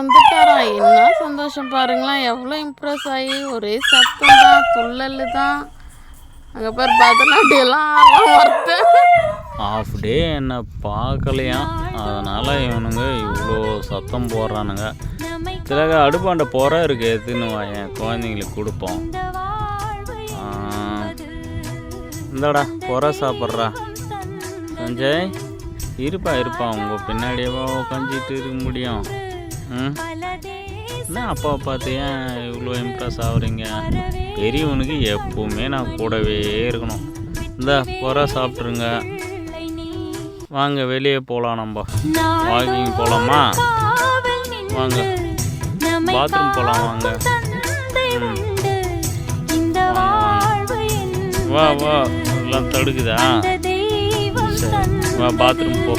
வந்துட்டாராம். என்ன சந்தோஷம் பாருங்களேன், எவ்வளோ இம்ப்ரெஸ் ஆகி ஒரே சத்தம் தான், துள்ளல் தான். அங்கே பேர் பரதநாட்டியெல்லாம் ஒருத்தன் ஆஃப் டே என்னை பார்க்கலையாம், அதனால் இவனுங்க இவ்வளோ சத்தம் போடுறானுங்க. சிலக அடுப்பாண்ட புற இருக்கு, எதுன்னு என் குழந்தைங்களுக்கு கொடுப்போம். இந்தாடா புற சாப்பிட்றா சஞ்சய். இருப்பா உங்கள் பின்னாடியவோ உட்காந்துட்டு இருக்க முடியும். என்ன அப்பாவை பார்த்து ஏன் இவ்வளோ இம்ப்ரெஸ் ஆகுறீங்க? பெரியவனுக்கு எப்பவுமே நான் கூடவே இருக்கணும். இந்த புற சாப்பிட்ருங்க. வாங்க வெளியே போகலாம், நம்ம வாக்கிங் போகலாமா? வாங்க பாத்ரூம் போகலாம், வாங்க. வா எல்லாம் தடுக்குதா? சரி வா பாத்ரூம் போ.